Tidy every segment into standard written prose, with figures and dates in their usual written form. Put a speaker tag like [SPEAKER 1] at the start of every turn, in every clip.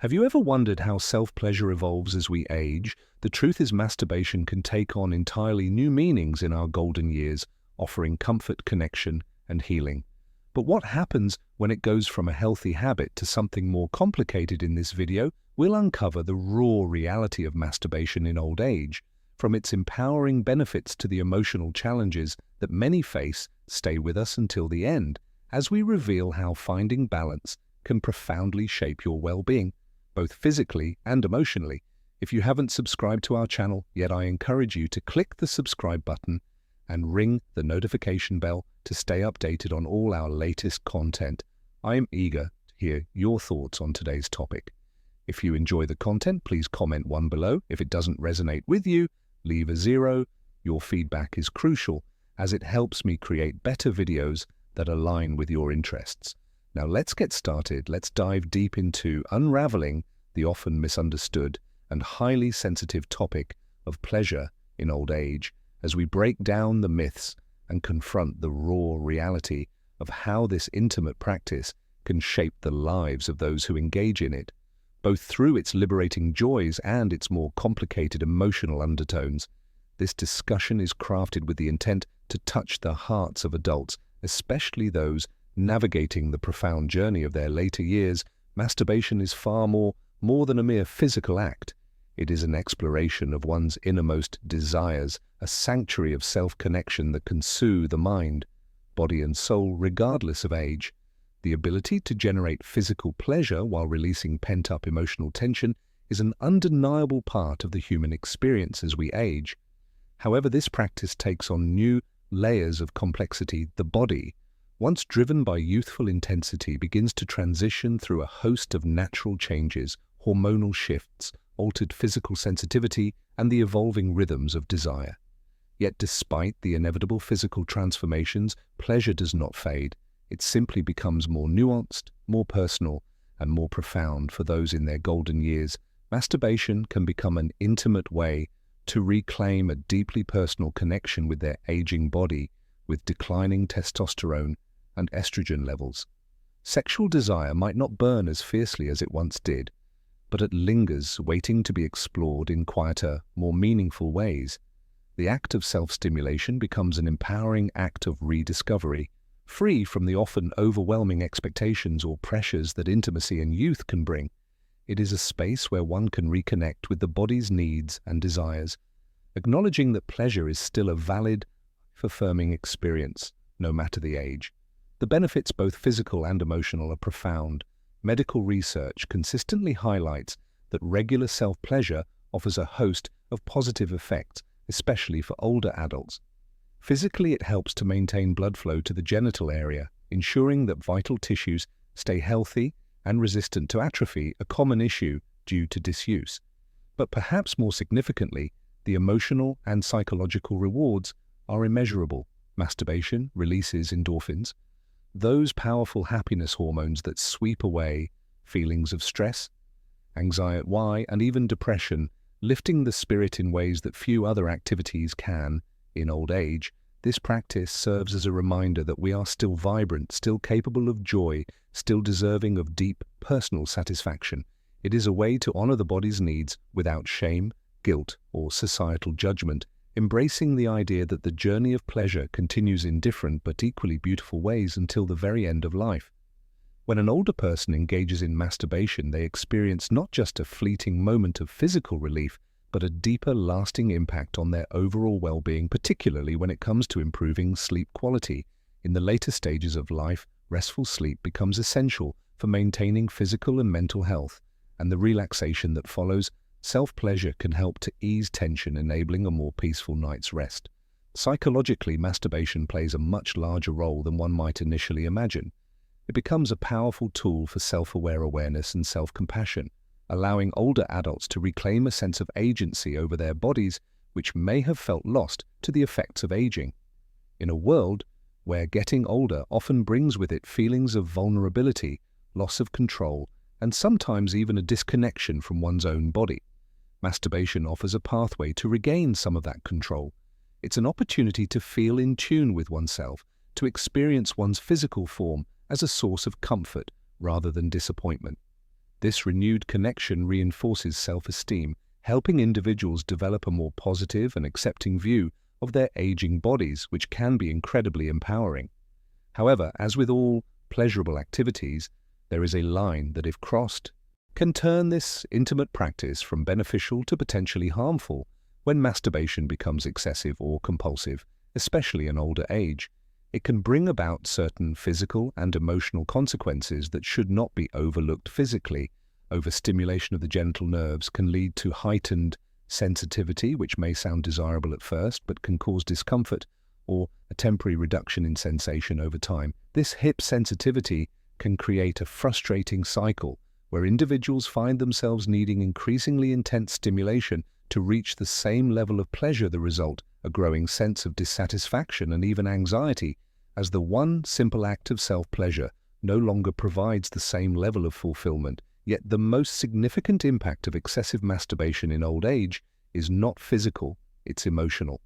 [SPEAKER 1] Have you ever wondered how self-pleasure evolves as we age? The truth is masturbation can take on entirely new meanings in our golden years, offering comfort, connection, and healing. But what happens when it goes from a healthy habit to something more complicated? In this video, we'll uncover the raw reality of masturbation in old age, from its empowering benefits to the emotional challenges that many face. Stay with us until the end, as we reveal how finding balance can profoundly shape your well-being, both physically and emotionally. If you haven't subscribed to our channel yet, I encourage you to click the subscribe button and ring the notification bell to stay updated on all our latest content. I am eager to hear your thoughts on today's topic. If you enjoy the content, please comment 1 below. If it doesn't resonate with you, leave a 0. Your feedback is crucial, as it helps me create better videos that align with your interests. Now let's get started. Let's dive deep into unraveling the often misunderstood and highly sensitive topic of pleasure in old age, as we break down the myths and confront the raw reality of how this intimate practice can shape the lives of those who engage in it, both through its liberating joys and its more complicated emotional undertones. This discussion is crafted with the intent to touch the hearts of adults, especially those navigating the profound journey of their later years. Masturbation is far more than a mere physical act. It is an exploration of one's innermost desires, a sanctuary of self-connection that can soothe the mind, body and soul regardless of age. The ability to generate physical pleasure while releasing pent-up emotional tension is an undeniable part of the human experience as we age. However, this practice takes on new layers of complexity. The body, once driven by youthful intensity, begins to transition through a host of natural changes, hormonal shifts, altered physical sensitivity, and the evolving rhythms of desire. Yet despite the inevitable physical transformations, pleasure does not fade. It simply becomes more nuanced, more personal, and more profound for those in their golden years. Masturbation can become an intimate way to reclaim a deeply personal connection with their aging body, with declining testosterone and estrogen levels. Sexual desire might not burn as fiercely as it once did, but it lingers, waiting to be explored in quieter, more meaningful ways. The act of self-stimulation becomes an empowering act of rediscovery, free from the often overwhelming expectations or pressures that intimacy and youth can bring. It is a space where one can reconnect with the body's needs and desires, acknowledging that pleasure is still a valid, affirming experience, no matter the age. The benefits, both physical and emotional, are profound. Medical research consistently highlights that regular self-pleasure offers a host of positive effects, especially for older adults. Physically, it helps to maintain blood flow to the genital area, ensuring that vital tissues stay healthy and resistant to atrophy, a common issue due to disuse. But perhaps more significantly, the emotional and psychological rewards are immeasurable. Masturbation releases endorphins, those powerful happiness hormones that sweep away feelings of stress, anxiety, and even depression, lifting the spirit in ways that few other activities can. In old age, this practice serves as a reminder that we are still vibrant, still capable of joy, still deserving of deep personal satisfaction. It is a way to honor the body's needs without shame, guilt, or societal judgment, embracing the idea that the journey of pleasure continues in different but equally beautiful ways until the very end of life. When an older person engages in masturbation, they experience not just a fleeting moment of physical relief, but a deeper, lasting impact on their overall well-being, particularly when it comes to improving sleep quality. In the later stages of life, restful sleep becomes essential for maintaining physical and mental health, and the relaxation that follows self-pleasure can help to ease tension, enabling a more peaceful night's rest. Psychologically, masturbation plays a much larger role than one might initially imagine. It becomes a powerful tool for self-aware awareness and self-compassion, allowing older adults to reclaim a sense of agency over their bodies, which may have felt lost to the effects of aging. In a world where getting older often brings with it feelings of vulnerability, loss of control, and sometimes even a disconnection from one's own body, masturbation offers a pathway to regain some of that control. It's an opportunity to feel in tune with oneself, to experience one's physical form as a source of comfort rather than disappointment. This renewed connection reinforces self-esteem, helping individuals develop a more positive and accepting view of their aging bodies, which can be incredibly empowering. However, as with all pleasurable activities, there is a line that, if crossed, can turn this intimate practice from beneficial to potentially harmful when masturbation becomes excessive or compulsive, especially in older age. It can bring about certain physical and emotional consequences that should not be overlooked physically. Overstimulation of the genital nerves can lead to heightened sensitivity, which may sound desirable at first but can cause discomfort or a temporary reduction in sensation over time. This hip sensitivity can create a frustrating cycle where individuals find themselves needing increasingly intense stimulation to reach the same level of pleasure. The result, a growing sense of dissatisfaction and even anxiety, as the one simple act of self-pleasure no longer provides the same level of fulfillment. Yet the most significant impact of excessive masturbation in old age is not physical, it's emotional.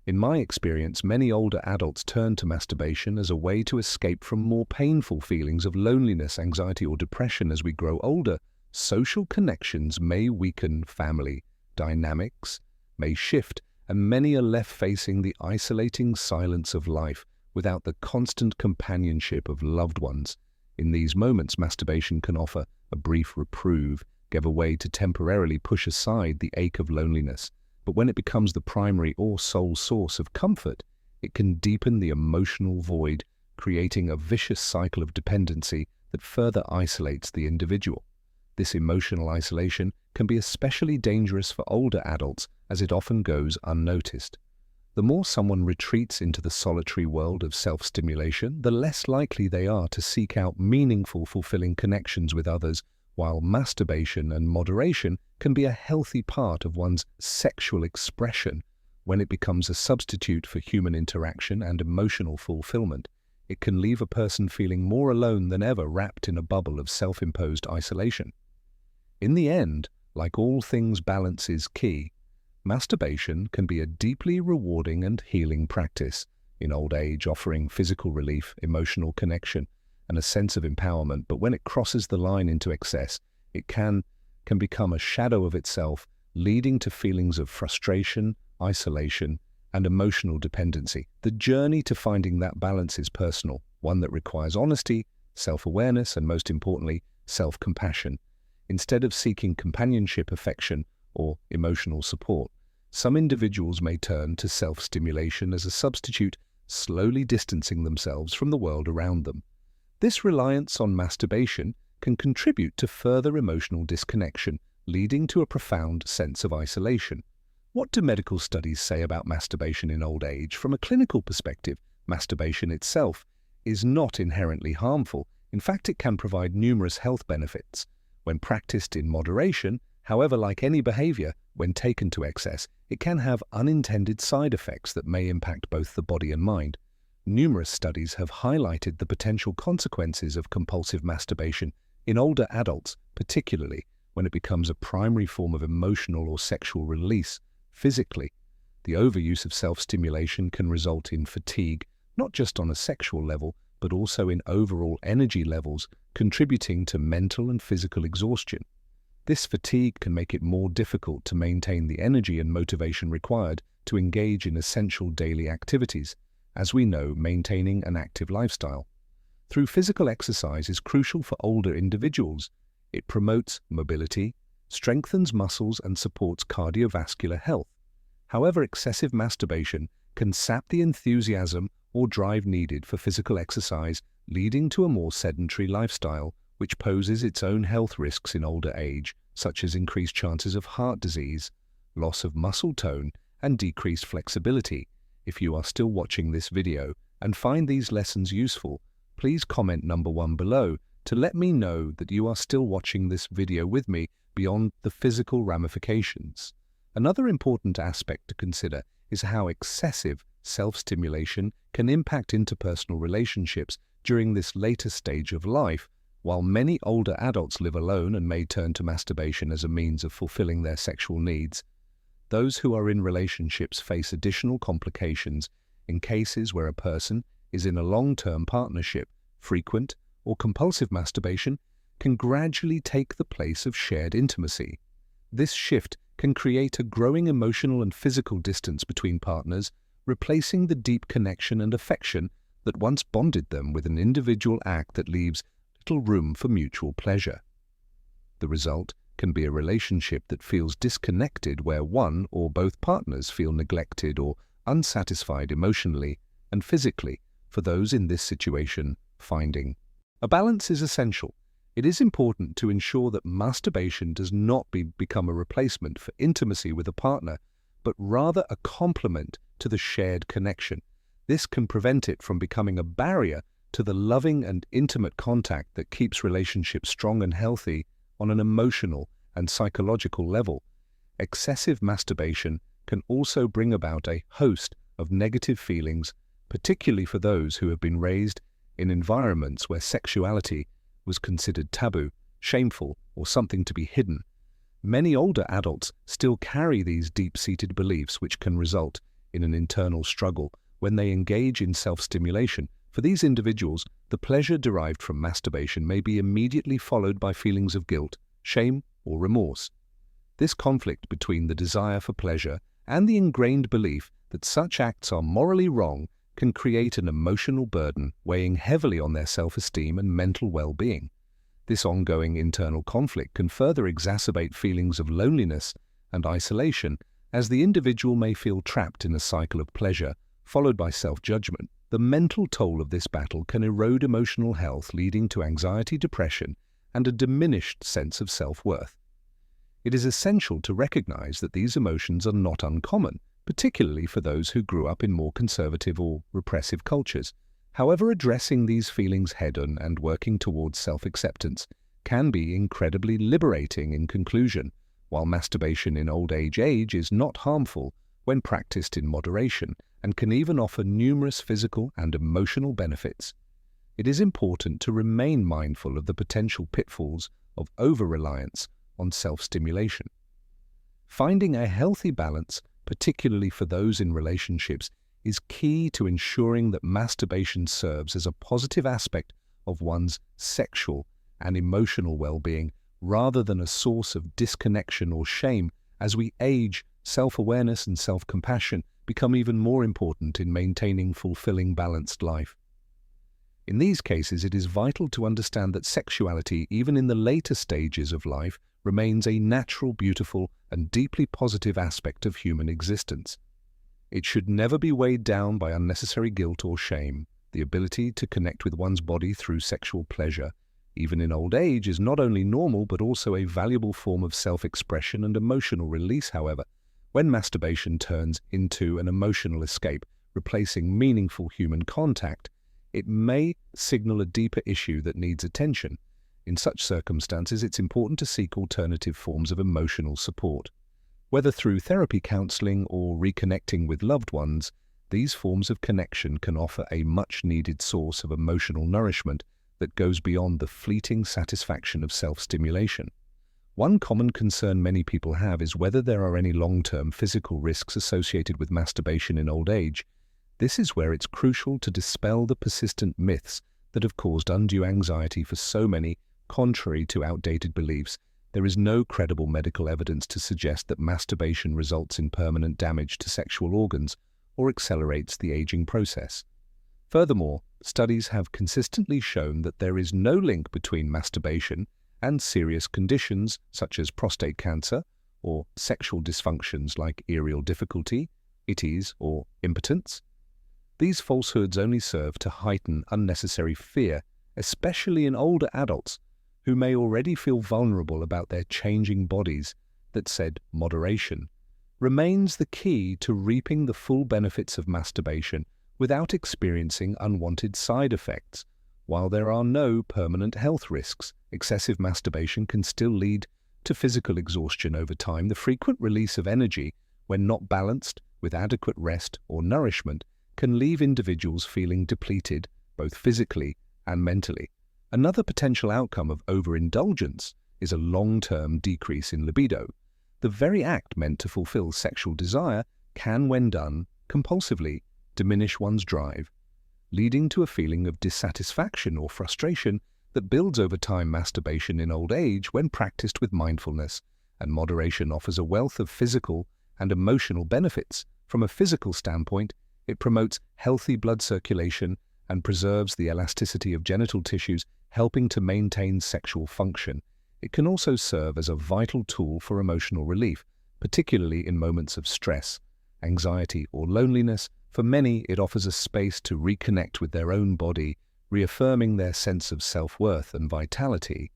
[SPEAKER 1] In my experience, many older adults turn to masturbation as a way to escape from more painful feelings of loneliness, anxiety, or depression. As we grow older, social connections may weaken, family dynamics may shift, and many are left facing the isolating silence of life without the constant companionship of loved ones. In these moments, masturbation can offer a brief reprieve, give a way to temporarily push aside the ache of loneliness. But when it becomes the primary or sole source of comfort, it can deepen the emotional void, creating a vicious cycle of dependency that further isolates the individual. This emotional isolation can be especially dangerous for older adults, as it often goes unnoticed. The more someone retreats into the solitary world of self-stimulation, the less likely they are to seek out meaningful, fulfilling connections with others. While masturbation and moderation can be a healthy part of one's sexual expression, when it becomes a substitute for human interaction and emotional fulfillment, it can leave a person feeling more alone than ever, wrapped in a bubble of self-imposed isolation. In the end, like all things, balance is key. Masturbation can be a deeply rewarding and healing practice in old age, offering physical relief, emotional connection, and a sense of empowerment. But when it crosses the line into excess, it can become a shadow of itself, leading to feelings of frustration, isolation, and emotional dependency. The journey to finding that balance is personal, one that requires honesty, self-awareness, and most importantly, self-compassion. Instead of seeking companionship, affection, or emotional support, some individuals may turn to self-stimulation as a substitute, slowly distancing themselves from the world around them. This reliance on masturbation can contribute to further emotional disconnection, leading to a profound sense of isolation. What do medical studies say about masturbation in old age? From a clinical perspective, masturbation itself is not inherently harmful. In fact, it can provide numerous health benefits. When practiced in moderation, however, like any behavior, when taken to excess, it can have unintended side effects that may impact both the body and mind. Numerous studies have highlighted the potential consequences of compulsive masturbation in older adults, particularly when it becomes a primary form of emotional or sexual release. Physically, the overuse of self-stimulation can result in fatigue, not just on a sexual level, but also in overall energy levels, contributing to mental and physical exhaustion. This fatigue can make it more difficult to maintain the energy and motivation required to engage in essential daily activities. As we know, maintaining an active lifestyle through physical exercise is crucial for older individuals. It promotes mobility, strengthens muscles, and supports cardiovascular health. However, excessive masturbation can sap the enthusiasm or drive needed for physical exercise, leading to a more sedentary lifestyle, which poses its own health risks in older age, such as increased chances of heart disease, loss of muscle tone, and decreased flexibility. If you are still watching this video and find these lessons useful, please comment number 1 below to let me know that you are still watching this video with me beyond the physical ramifications. Another important aspect to consider is how excessive self-stimulation can impact interpersonal relationships during this later stage of life. While many older adults live alone and may turn to masturbation as a means of fulfilling their sexual needs, those who are in relationships face additional complications in cases where a person is in a long-term partnership. Frequent or compulsive masturbation can gradually take the place of shared intimacy. This shift can create a growing emotional and physical distance between partners, replacing the deep connection and affection that once bonded them with an individual act that leaves little room for mutual pleasure. The result can be a relationship that feels disconnected, where one or both partners feel neglected or unsatisfied emotionally and physically. For those in this situation, finding a balance is essential. It is important to ensure that masturbation does not become a replacement for intimacy with a partner, but rather a complement to the shared connection. This can prevent it from becoming a barrier to the loving and intimate contact that keeps relationships strong and healthy on an emotional and psychological level. Excessive masturbation can also bring about a host of negative feelings, particularly for those who have been raised in environments where sexuality was considered taboo, shameful, or something to be hidden. Many older adults still carry these deep-seated beliefs, which can result in an internal struggle when they engage in self-stimulation. For these individuals, the pleasure derived from masturbation may be immediately followed by feelings of guilt, shame, or remorse. This conflict between the desire for pleasure and the ingrained belief that such acts are morally wrong can create an emotional burden, weighing heavily on their self-esteem and mental well-being. This ongoing internal conflict can further exacerbate feelings of loneliness and isolation, as the individual may feel trapped in a cycle of pleasure, followed by self-judgment. The mental toll of this battle can erode emotional health, leading to anxiety, depression, and a diminished sense of self-worth. It is essential to recognize that these emotions are not uncommon, particularly for those who grew up in more conservative or repressive cultures. However, addressing these feelings head-on and working towards self-acceptance can be incredibly liberating. In conclusion, while masturbation in old age is not harmful when practiced in moderation and can even offer numerous physical and emotional benefits, it is important to remain mindful of the potential pitfalls of over-reliance on self-stimulation. Finding a healthy balance, particularly for those in relationships, is key to ensuring that masturbation serves as a positive aspect of one's sexual and emotional well-being, rather than a source of disconnection or shame. As we age, self-awareness and self-compassion become even more important in maintaining fulfilling, balanced life. In these cases, it is vital to understand that sexuality, even in the later stages of life, remains a natural, beautiful, and deeply positive aspect of human existence. It should never be weighed down by unnecessary guilt or shame. The ability to connect with one's body through sexual pleasure, even in old age, is not only normal but also a valuable form of self-expression and emotional release. However, when masturbation turns into an emotional escape, replacing meaningful human contact, it may signal a deeper issue that needs attention. In such circumstances, it's important to seek alternative forms of emotional support. Whether through therapy, counseling, or reconnecting with loved ones, these forms of connection can offer a much-needed source of emotional nourishment that goes beyond the fleeting satisfaction of self-stimulation. One common concern many people have is whether there are any long-term physical risks associated with masturbation in old age. This is where it's crucial to dispel the persistent myths that have caused undue anxiety for so many. Contrary to outdated beliefs, there is no credible medical evidence to suggest that masturbation results in permanent damage to sexual organs or accelerates the aging process. Furthermore, studies have consistently shown that there is no link between masturbation and serious conditions such as prostate cancer or sexual dysfunctions like erectile difficulty, ITIS, or impotence. These falsehoods only serve to heighten unnecessary fear, especially in older adults who may already feel vulnerable about their changing bodies. That said, moderation remains the key to reaping the full benefits of masturbation without experiencing unwanted side effects. While there are no permanent health risks, excessive masturbation can still lead to physical exhaustion over time. The frequent release of energy, when not balanced with adequate rest or nourishment, can leave individuals feeling depleted, both physically and mentally. Another potential outcome of overindulgence is a long-term decrease in libido. The very act meant to fulfill sexual desire can, when done compulsively, diminish one's drive, leading to a feeling of dissatisfaction or frustration that builds over time. Masturbation in old age, when practiced with mindfulness and moderation, offers a wealth of physical and emotional benefits. From a physical standpoint, it promotes healthy blood circulation and preserves the elasticity of genital tissues, helping to maintain sexual function. It can also serve as a vital tool for emotional relief, particularly in moments of stress, anxiety, or loneliness. For many, it offers a space to reconnect with their own body, reaffirming their sense of self-worth and vitality.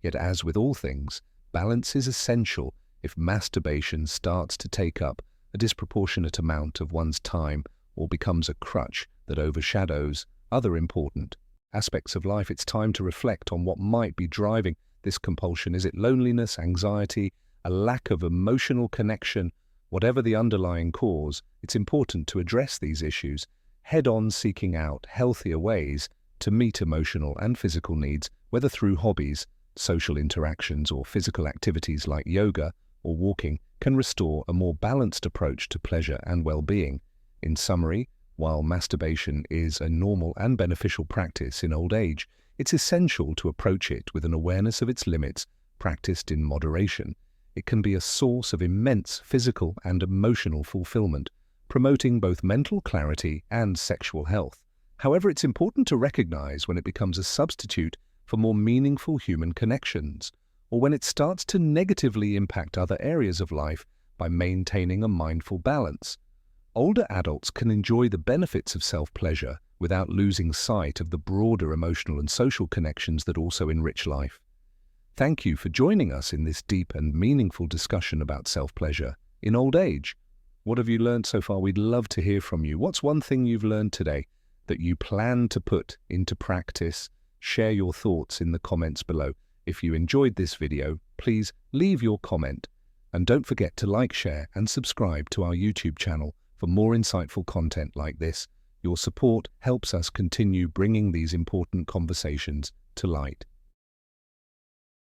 [SPEAKER 1] Yet, as with all things, balance is essential. If masturbation starts to take up a disproportionate amount of one's time or becomes a crutch that overshadows other important aspects of life, it's time to reflect on what might be driving this compulsion. Is it loneliness, anxiety, a lack of emotional connection? Whatever the underlying cause, it's important to address these issues head-on, seeking out healthier ways to meet emotional and physical needs, whether through hobbies, social interactions, or physical activities like yoga or walking, can restore a more balanced approach to pleasure and well-being. In summary, while masturbation is a normal and beneficial practice in old age, it's essential to approach it with an awareness of its limits, practiced in moderation. It can be a source of immense physical and emotional fulfillment, promoting both mental clarity and sexual health. However, it's important to recognize when it becomes a substitute for more meaningful human connections, or when it starts to negatively impact other areas of life. By maintaining a mindful balance, older adults can enjoy the benefits of self-pleasure without losing sight of the broader emotional and social connections that also enrich life. Thank you for joining us in this deep and meaningful discussion about self-pleasure in old age. What have you learned so far? We'd love to hear from you. What's one thing you've learned today that you plan to put into practice? Share your thoughts in the comments below. If you enjoyed this video, please leave your comment. And don't forget to like, share, and subscribe to our YouTube channel for more insightful content like this. Your support helps us continue bringing these important conversations to light.